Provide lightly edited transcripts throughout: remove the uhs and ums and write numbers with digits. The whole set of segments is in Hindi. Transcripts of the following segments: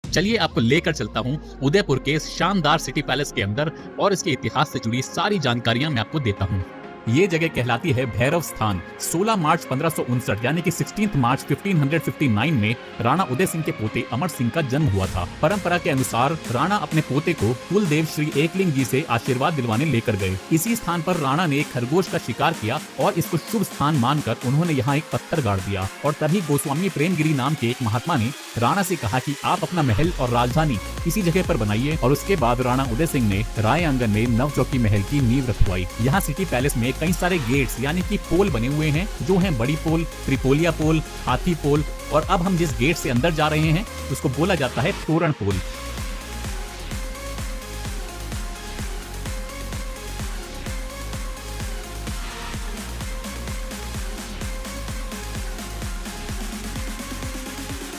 चलिए आपको लेकर चलता हूँ उदयपुर के इस शानदार सिटी पैलेस के अंदर और इसके इतिहास से जुड़ी सारी जानकारियां मैं आपको देता हूँ। ये जगह कहलाती है भैरव स्थान। 16 मार्च 1559 यानी कि 16 मार्च 1559 में राणा उदय सिंह के पोते अमर सिंह का जन्म हुआ था। परंपरा के अनुसार राणा अपने पोते को कुलदेव श्री एकलिंग जी से आशीर्वाद दिलवाने लेकर गए। इसी स्थान पर राणा ने एक खरगोश का शिकार किया और इसको शुभ स्थान मानकर उन्होंने यहाँ एक पत्थर गाड़ दिया। और तभी गोस्वामी प्रेमगिरी नाम के एक महात्मा ने राणा से कहा कि आप अपना महल और राजधानी इसी जगह पर बनाइए। और उसके बाद राणा उदय सिंह ने राय आंगन में नवचौकी महल की नींव रखवाई। यहाँ सिटी पैलेस में कई सारे गेट्स यानी कि पोल बने हुए हैं, जो हैं बड़ी पोल, त्रिपोलिया पोल, हाथी पोल, और अब हम जिस गेट से अंदर जा रहे हैं उसको बोला जाता है तोरण पोल।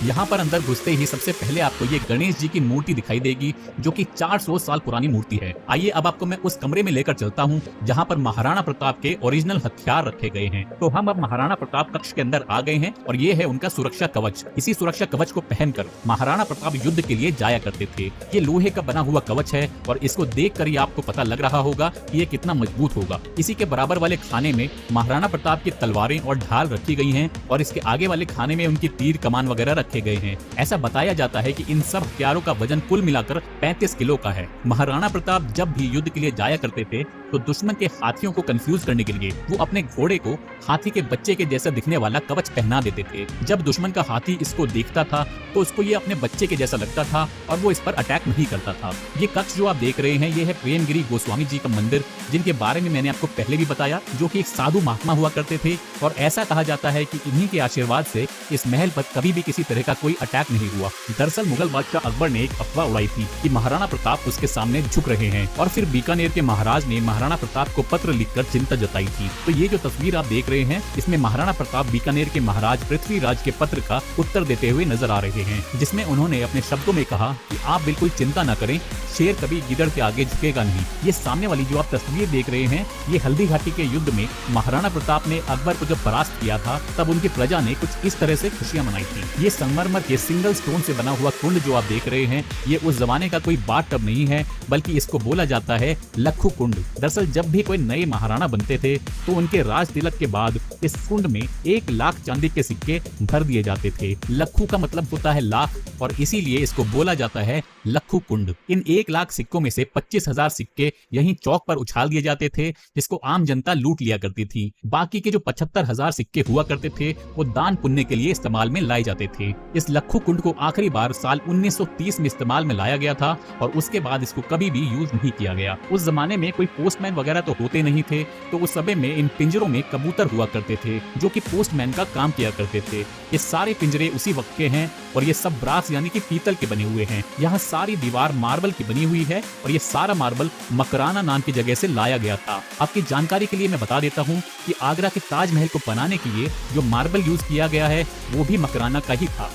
यहाँ पर अंदर घुसते ही सबसे पहले आपको ये गणेश जी की मूर्ति दिखाई देगी, जो कि 400 साल पुरानी मूर्ति है। आइए अब आपको मैं उस कमरे में लेकर चलता हूँ जहाँ पर महाराणा प्रताप के ओरिजिनल हथियार रखे गए हैं। तो हम अब महाराणा प्रताप कक्ष के अंदर आ गए हैं और ये है उनका सुरक्षा कवच। इसी सुरक्षा कवच को पहनकर महाराणा प्रताप युद्ध के लिए जाया करते थे। ये लोहे का बना हुआ कवच है और इसको देख कर ही आपको पता लग रहा होगा कि ये कितना मजबूत होगा। इसी के बराबर वाले खाने में महाराणा प्रताप की तलवारें और ढाल रखी गई हैं और इसके आगे वाले खाने में उनकी तीर कमान वगैरह रखे गए हैं। ऐसा बताया जाता है कि इन सब हथियारों का वजन कुल मिलाकर 35 किलो का है। महाराणा प्रताप जब भी युद्ध के लिए जाया करते थे तो दुश्मन के हाथियों को कंफ्यूज करने के लिए वो अपने घोड़े को हाथी के बच्चे के जैसा दिखने वाला कवच पहना देते थे। जब दुश्मन का हाथी इसको देखता था तो उसको ये अपने बच्चे के जैसा लगता था और वो इस पर अटैक नहीं करता था। ये कक्ष जो आप देख रहे हैं ये है प्रेमगिरी गोस्वामी जी का मंदिर, जिनके बारे में मैंने आपको पहले भी बताया, जो कि एक साधु महात्मा हुआ करते थे। और ऐसा कहा जाता है कि इन्हीं के आशीर्वाद से इस महल पर कभी भी किसी तरह का कोई अटैक नहीं हुआ। दरअसल मुगल बादशाह अकबर ने एक अफवाह उड़ाई थी कि महाराणा प्रताप उसके सामने झुक रहे हैं और फिर बीकानेर के महाराज ने महाराणा प्रताप को पत्र लिखकर चिंता जताई थी। तो ये जो तस्वीर आप देख रहे हैं इसमें महाराणा प्रताप बीकानेर के महाराज पृथ्वीराज के पत्र का उत्तर देते हुए नजर आ रहे हैं, जिसमें उन्होंने अपने शब्दों में कहा कि आप बिल्कुल चिंता न करें, शेर कभी गिदड़ के आगे झुकेगा नहीं। ये सामने वाली जो आप तस्वीर देख रहे हैं ये हल्दी घाटी के युद्ध में महाराणा प्रताप ने अकबर को जब परास्त किया था तब उनकी प्रजा ने कुछ इस तरह से खुशियां मनाई थी। ये संगमरमर के सिंगल स्टोन से बना हुआ कुंड जो आप देख रहे हैं ये उस जमाने का कोई बाथ टब नहीं है, बल्कि इसको बोला जाता है लखू कुंड। दरअसल जब भी कोई नए महाराणा बनते थे तो उनके राज तिलक के बाद इस कुंड में 1 लाख चांदी के सिक्के भर दिए जाते थे। लखू का मतलब होता है लाख और इसीलिए इसको बोला जाता है लखू कुंड। इन 1 लाख सिक्कों में से 25,000 सिक्के यहीं चौक पर उछाल दिए जाते थे, जिसको आम जनता लूट लिया करती थी। बाकी के जो 75,000 सिक्के हुआ करते थे वो दान पुण्य के लिए इस्तेमाल में लाए जाते थे। इस लखू कुंड को आखिरी बार साल 1930 में इस्तेमाल में लाया गया था और उसके बाद इसको कभी भी यूज नहीं किया गया। उस जमाने में कोई पोस्टमैन वगैरह तो होते नहीं थे, तो उस समय में इन पिंजरों में कबूतर हुआ करते थे जो कि पोस्टमैन का काम किया करते थे। ये सारे पिंजरे उसी वक्त के हैं और ये सब ब्रास यानी कि पीतल के बने हुए हैं। यहाँ सारी दीवार मार्बल की बनी हुई है और ये सारा मार्बल मकराना नाम की जगह से लाया गया था। आपकी जानकारी के लिए मैं बता देता हूँ कि आगरा के ताजमहल को बनाने के लिए जो मार्बल यूज किया गया है वो भी मकराना का ही था।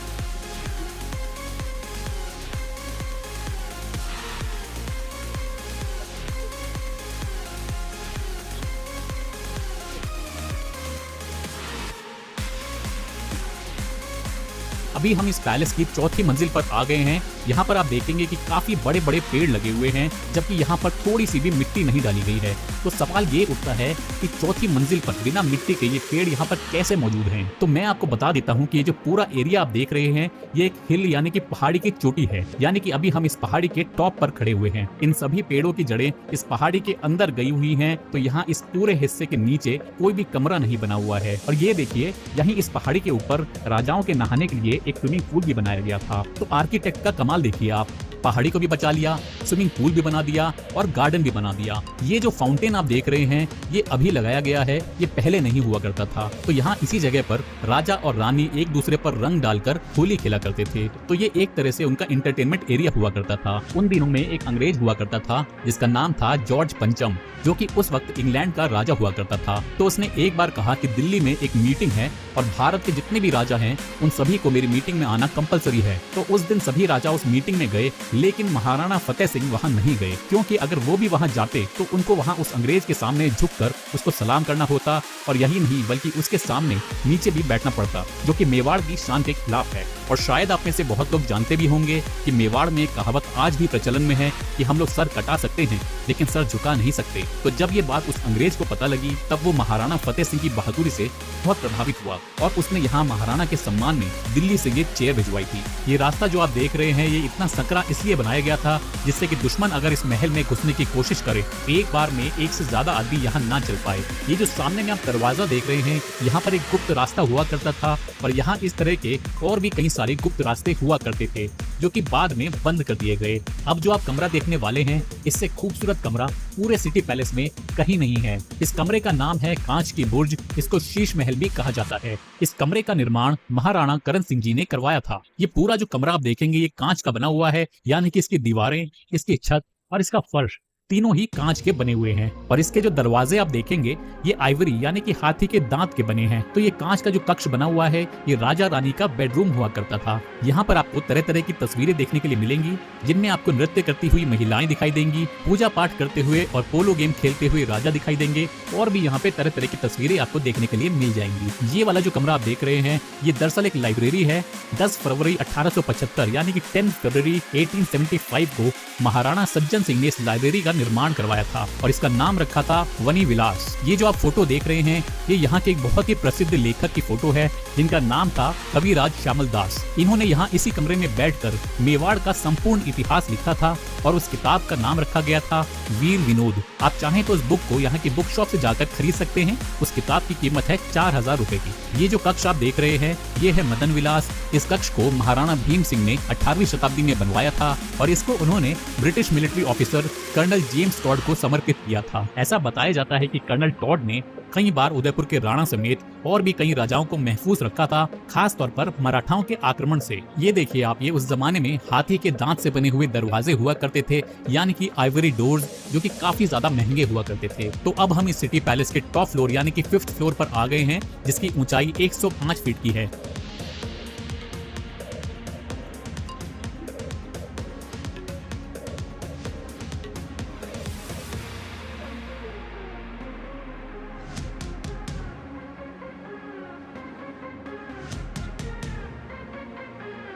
अभी हम इस पैलेस की चौथी मंजिल पर आ गए हैं। यहाँ पर आप देखेंगे कि काफी बड़े बड़े पेड़ लगे हुए हैं, जबकि यहाँ पर थोड़ी सी भी मिट्टी नहीं डाली गई है। तो सवाल ये उठता है कि चौथी मंजिल पर बिना मिट्टी के ये पेड़ यहाँ पर कैसे मौजूद हैं? तो मैं आपको बता देता हूँ कि ये जो पूरा एरिया आप देख रहे हैं ये एक हिल यानी कि पहाड़ी की चोटी है, यानी कि अभी हम इस पहाड़ी के टॉप पर खड़े हुए हैं। इन सभी पेड़ों की जड़ें इस पहाड़ी के अंदर गई हुई हैं, तो यहाँ इस पूरे हिस्से के नीचे कोई भी कमरा नहीं बना हुआ है। और ये देखिए यहीं इस पहाड़ी के ऊपर राजाओं के नहाने के लिए एक स्विमिंग पूल भी बनाया गया था। तो आर्किटेक्ट का कमाल देखिए आप, पहाड़ी को भी बचा लिया, स्विमिंग पूल भी बना दिया और गार्डन भी बना दिया। ये जो फाउंटेन आप देख रहे हैं ये अभी लगाया गया है, ये पहले नहीं हुआ करता था। तो यहाँ इसी जगह पर राजा और रानी एक दूसरे पर रंग डालकर होली खेला करते थे। तो ये एक तरह से उनका एंटरटेनमेंट एरिया हुआ करता था। उन दिनों में एक अंग्रेज हुआ करता था जिसका नाम था जॉर्ज पंचम, जो कि उस वक्त इंग्लैंड का राजा हुआ करता था। तो उसने एक बार कहा कि दिल्ली में एक मीटिंग है और भारत के जितने भी राजा हैं उन सभी को मेरी मीटिंग में आना कंपलसरी है। तो उस दिन सभी राजा उस मीटिंग में गए, लेकिन महाराणा फतेह सिंह वहाँ नहीं गए, क्योंकि अगर वो भी वहाँ जाते तो उनको वहाँ उस अंग्रेज के सामने झुककर उसको सलाम करना होता, और यही नहीं बल्कि उसके सामने नीचे भी बैठना पड़ता, जो कि मेवाड़ की शान के खिलाफ है। और शायद आप में से बहुत लोग जानते भी होंगे कि मेवाड़ में एक कहावत आज भी प्रचलन में है कि हम लोग सर कटा सकते हैं लेकिन सर झुका नहीं सकते। तो जब ये बात उस अंग्रेज को पता लगी तब वो महाराणा फतेह सिंह की बहादुरी से बहुत प्रभावित हुआ और उसने यहाँ महाराणा के सम्मान में दिल्ली से ये चेयर भिजवाई थी। ये रास्ता जो आप देख रहे हैं ये इतना सकरा इसलिए बनाया गया था जिससे कि दुश्मन अगर इस महल में घुसने की कोशिश करे एक बार में एक से ज्यादा आदमी यहाँ ना चल पाए। ये जो सामने में आप दरवाजा देख रहे हैं यहाँ पर एक गुप्त रास्ता हुआ करता था और यहाँ इस तरह के और भी कई सारे गुप्त रास्ते हुआ करते थे जो कि बाद में बंद कर दिए गए। अब जो आप कमरा देखने वाले हैं इससे खूबसूरत कमरा पूरे सिटी पैलेस में कहीं नहीं है। इस कमरे का नाम है कांच की बुर्ज, इसको शीश महल भी कहा जाता है। इस कमरे का निर्माण महाराणा करण सिंह जी ने करवाया था। ये पूरा जो कमरा आप देखेंगे ये कांच का बना हुआ है, यानी कि इसकी दीवारें, इसकी छत और इसका फर्श तीनों ही कांच के बने हुए हैं। और इसके जो दरवाजे आप देखेंगे ये आइवरी यानी कि हाथी के दांत के बने हैं। तो ये कांच का जो कक्ष बना हुआ है ये राजा रानी का बेडरूम हुआ करता था। यहाँ पर आपको तरह तरह की तस्वीरें देखने के लिए मिलेंगी जिनमें आपको नृत्य करती हुई महिलाएं दिखाई देंगी, पूजा पाठ करते हुए और पोलो गेम खेलते हुए राजा दिखाई देंगे, और भी यहाँ पे तरह तरह की तस्वीरें आपको देखने के लिए मिल जाएंगी। ये वाला जो कमरा आप देख रहे हैं ये दरअसल एक लाइब्रेरी है। 10 फरवरी 1875 यानी कि 10 फरवरी 1875 को महाराणा सज्जन सिंह ने इस लाइब्रेरी का निर्माण करवाया था और इसका नाम रखा था वनी विलास। ये जो आप फोटो देख रहे हैं ये यहाँ के एक बहुत ही प्रसिद्ध लेखक की फोटो है जिनका नाम था कविराज श्यामल दास। इन्होंने यहाँ इसी कमरे में बैठकर मेवाड़ का संपूर्ण इतिहास लिखा था और उस किताब का नाम रखा गया था वीर विनोद। आप चाहें तो इस बुक को यहाँ की बुक शॉप से जाकर खरीद सकते हैं। उस किताब की कीमत है 4000 रुपए की। ये जो कक्ष आप देख रहे हैं ये है मदन विलास। इस कक्ष को महाराणा भीम सिंह ने 18वीं शताब्दी में बनवाया था और इसको उन्होंने British military officer colonel James Tod को समर्पित किया था। ऐसा बताया जाता है कि कर्नल टॉड ने कई बार उदयपुर के राणा समेत और भी कई राजाओं को महफूज रखा था, खास तौर पर मराठाओं के आक्रमण से। ये देखिए आप, ये उस जमाने में हाथी के दांत से बने हुए दरवाजे हुआ करते थे, यानी कि आइवरी डोर्स, जो कि काफी ज्यादा महंगे हुआ करते थे। तो अब हम इस सिटी पैलेस के टॉप फ्लोर यानी कि 5th फ्लोर पर आ गए हैं जिसकी ऊंचाई 105 फीट की है।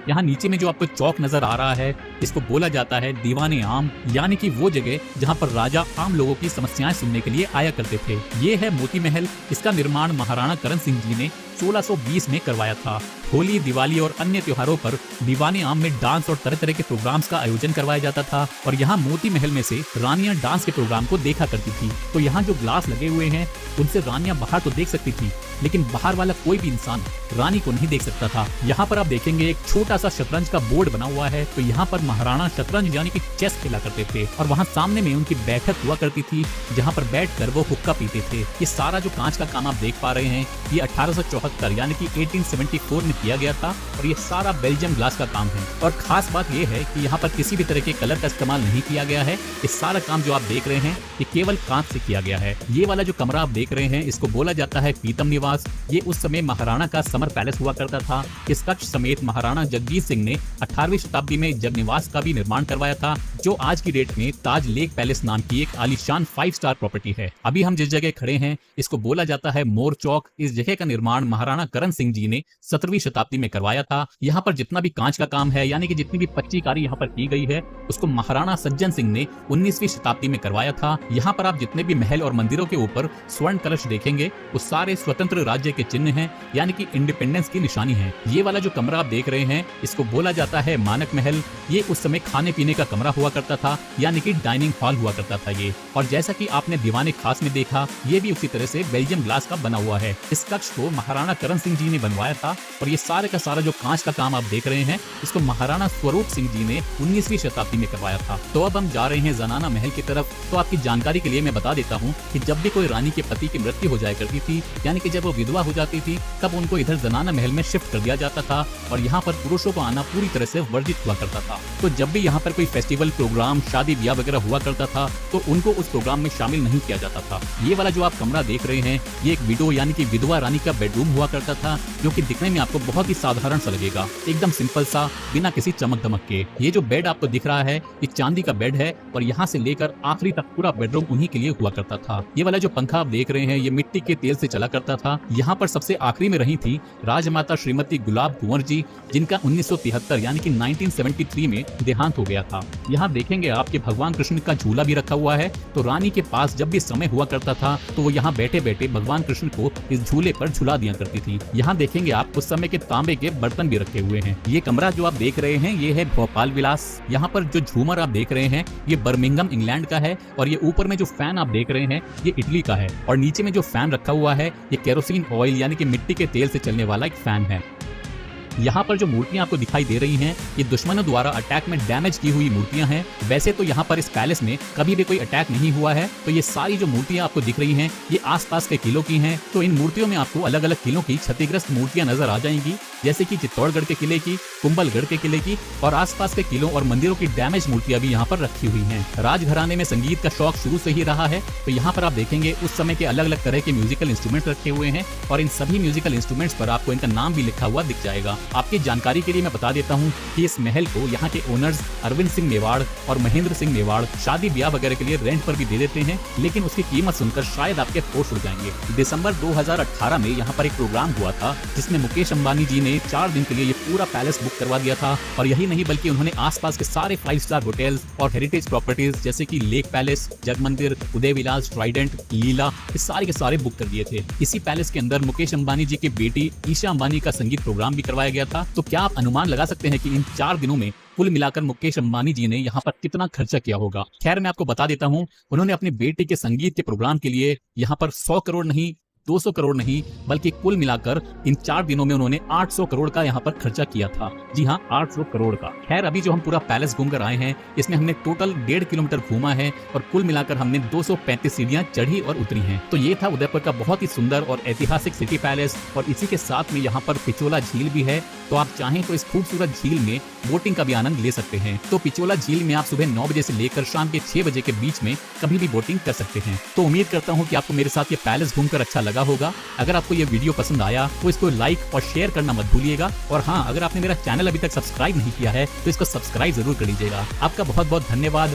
यहाँ नीचे में जो आपको चौक नजर आ रहा है इसको बोला जाता है दीवाने आम, यानी कि वो जगह जहाँ पर राजा आम लोगों की समस्याएं सुनने के लिए आया करते थे। ये है मोती महल। इसका निर्माण महाराणा करण सिंह जी ने 1620 में करवाया था। होली, दिवाली और अन्य त्योहारों पर दीवाने आम में डांस और तरह तरह के प्रोग्राम्स का आयोजन करवाया जाता था और यहाँ मोती महल में से रानियां डांस के प्रोग्राम को देखा करती थी। तो यहाँ जो ग्लास लगे हुए हैं उनसे रानियां बाहर तो देख सकती थी, लेकिन बाहर वाला कोई भी इंसान रानी को नहीं देख सकता था। यहाँ पर आप देखेंगे एक छोटा सा शतरंज का बोर्ड बना हुआ है। तो यहाँ पर महाराणा शतरंज यानी कि चेस खेला करते थे और वहाँ सामने में उनकी बैठक हुआ करती थी जहाँ पर बैठकर वो हुक्का पीते थे। ये सारा जो कांच का काम आप देख पा रहे हैं ये 1874 यानी कि 1874 में किया गया था और ये सारा बेल्जियम ग्लास का काम है। और खास बात ये है कि यहाँ पर किसी भी तरह के कलर का इस्तेमाल नहीं किया गया है। ये सारा काम जो आप देख रहे हैं ये केवल कांच से किया गया है। ये वाला जो कमरा आप देख रहे हैं इसको बोला जाता है पीतम निवास। ये उस समय महाराणा का समर पैलेस हुआ करता था। इस कक्ष समेत महाराणा जगजीत सिंह ने 18वीं शताब्दी में जगनिवास का भी निर्माण करवाया था, जो आज की डेट में ताज लेक पैलेस नाम की एक आलीशान 5 स्टार प्रॉपर्टी है। अभी हम जिस जगह खड़े हैं इसको बोला जाता है मोर चौक। इस जगह का निर्माण महाराणा करण सिंह जी ने 17वीं शताब्दी में करवाया था। यहाँ पर जितना भी कांच का काम है यानी कि जितनी भी पच्चीकारी यहाँ पर की गई है उसको महाराणा सज्जन सिंह ने 19वीं शताब्दी में करवाया था। यहाँ पर आप जितने भी महल और मंदिरों के ऊपर स्वर्ण कलश देखेंगे वो सारे स्वतंत्र राज्य के चिन्ह हैं, यानी कि इंडिपेंडेंस की निशानी है। ये वाला जो कमरा आप देख रहे हैं इसको बोला जाता है मानक महल। ये उस समय खाने पीने का कमरा हुआ करता था, यानी कि डाइनिंग हॉल हुआ करता था ये। और जैसा कि आपने दीवाने खास में देखा ये भी उसी तरह से बेल्जियम ग्लास का बना हुआ है। इस कक्ष को महाराणा करण सिंह जी ने बनवाया था और ये सारे का सारा जो कांच का काम आप देख रहे हैं इसको महाराणा स्वरूप सिंह जी ने 19वीं शताब्दी में करवाया था। तो अब हम जा रहे हैं जनाना महल की तरफ। तो आपकी जानकारी के लिए मैं बता देता हूँ कि जब भी कोई रानी के पति की मृत्यु हो जाया करती थी, यानी कि जब वो विधवा हो जाती थी, तब उनको इधर जनाना महल में शिफ्ट कर दिया जाता था और यहाँ पर पुरुषों को आना पूरी तरह से वर्जित हुआ करता था। तो जब भी यहाँ पर कोई फेस्टिवल, प्रोग्राम, शादी ब्याह वगैरह हुआ करता था तो उनको उस प्रोग्राम में शामिल नहीं किया जाता था। ये वाला जो आप कमरा देख रहे हैं, ये एक विडो यानी कि विधवा रानी का बेडरूम हुआ करता था, जो कि दिखने में आपको बहुत ही साधारण सा लगेगा, एकदम सिंपल सा, बिना किसी चमक दमक के। ये जो बेड आपको दिख रहा है, ये चांदी का बेड है और यहाँ से लेकर आखिरी तक पूरा बेडरूम उन्हीं के लिए हुआ करता था। ये वाला जो पंखा आप देख रहे हैं, ये मिट्टी के तेल से चला करता था। यहाँ पर सबसे आखिरी में रही थी राजमाता श्रीमती गुलाब कुंवर जी, जिनका 1973 यानी कि 1973 में देहांत हो गया था। यहाँ देखेंगे आपके भगवान कृष्ण का झूला भी रखा हुआ है, तो रानी के पास जब भी समय हुआ करता था तो वो यहाँ बैठे बैठे भगवान कृष्ण को इस झूले पर झुला दिया करती थी। यहाँ देखेंगे आप उस समय के तांबे के बर्तन भी रखे हुए हैं। ये कमरा जो आप देख रहे हैं, ये है भोपाल विलास। यहाँ पर जो झूमर आप देख रहे हैं, ये बर्मिंघम इंग्लैंड का है और ये ऊपर में जो फैन आप देख रहे हैं, ये इटली का है और नीचे में जो फैन रखा हुआ है, ये केरोसिन ऑयल यानी कि मिट्टी के तेल से चलने वाला एक फैन है। यहाँ पर जो मूर्तियां आपको दिखाई दे रही हैं, ये दुश्मनों द्वारा अटैक में डैमेज की हुई मूर्तियां हैं। वैसे तो यहाँ पर इस पैलेस में कभी भी कोई अटैक नहीं हुआ है, तो ये सारी जो मूर्तियां आपको दिख रही हैं, ये आसपास के किलों की हैं। तो इन मूर्तियों में आपको अलग अलग किलों की क्षतिग्रस्त मूर्तियां नजर आ जाएंगी, जैसे कि चित्तौड़गढ़ के किले की, कुंभलगढ़ के किले की और आसपास के किलों और मंदिरों की डैमेज मूर्तियां भी यहाँ पर रखी हुई हैं। राजघराने में संगीत का शौक शुरू से ही रहा है, तो यहाँ पर आप देखेंगे उस समय के अलग अलग तरह के म्यूजिकल इंस्ट्रूमेंट्स रखे हुए हैं और इन सभी म्यूजिकल इंस्ट्रूमेंट्स पर आपको इनका नाम भी लिखा हुआ दिख जाएगा। आपकी जानकारी के लिए मैं बता देता हूँ कि इस महल को यहाँ के ओनर्स अरविंद सिंह मेवाड़ और महेंद्र सिंह मेवाड़ शादी ब्याह वगैरह के लिए रेंट पर भी दे देते हैं, लेकिन उसकी कीमत सुनकर शायद आपके होश उड़ जाएंगे। दिसंबर 2018 में यहाँ पर एक प्रोग्राम हुआ था जिसमें मुकेश अंबानी जी ने 4 दिन के लिए ये पूरा पैलेस बुक करवा दिया था और यही नहीं बल्कि उन्होंने आसपास के सारे 5 स्टार होटल्स और हेरिटेज प्रॉपर्टीज जैसे कि लेक पैलेस, जगमंदिर, उदय विलास, ट्राइडेंट, लीला, ये सारे के सारे बुक कर दिए थे। इसी पैलेस के अंदर मुकेश अंबानी जी की बेटी ईशा अंबानी का संगीत प्रोग्राम भी करवाया गया था। तो क्या आप अनुमान लगा सकते हैं कि इन 4 दिनों में कुल मिलाकर मुकेश अंबानी जी ने यहाँ पर कितना खर्चा किया होगा? खैर मैं आपको बता देता हूँ, उन्होंने अपनी बेटी के संगीत के प्रोग्राम के लिए यहाँ पर 100 करोड़ नहीं, 200 करोड़ नहीं, बल्कि कुल मिलाकर इन 4 दिनों में उन्होंने 800 करोड़ का यहाँ पर खर्चा किया था। जी हाँ, 800 करोड़ का। खैर अभी जो हम पूरा पैलेस घूमकर आए हैं, इसमें हमने टोटल 1.5 किलोमीटर घूमा है और कुल मिलाकर हमने 235 सीढ़ियां चढ़ी और उतरी हैं। तो ये था उदयपुर का बहुत ही सुंदर और ऐतिहासिक सिटी पैलेस और इसी के साथ में यहाँ पर पिचोला झील भी है। तो आप चाहें तो इस खूबसूरत झील में बोटिंग का भी आनंद ले सकते हैं। तो पिचोला झील में आप सुबह 9 बजे से लेकर शाम के 6 बजे के बीच में कभी भी बोटिंग कर सकते हैं। तो उम्मीद करता हूँ कि आपको मेरे साथ ये पैलेस घूमकर अच्छा लगा होगा। अगर आपको ये वीडियो पसंद आया तो इसको लाइक और शेयर करना मत भूलिएगा और हाँ, अगर आपने मेरा चैनल अभी तक सब्सक्राइब नहीं किया है तो इसको सब्सक्राइब जरूर कर लीजिएगा। आपका बहुत बहुत धन्यवाद।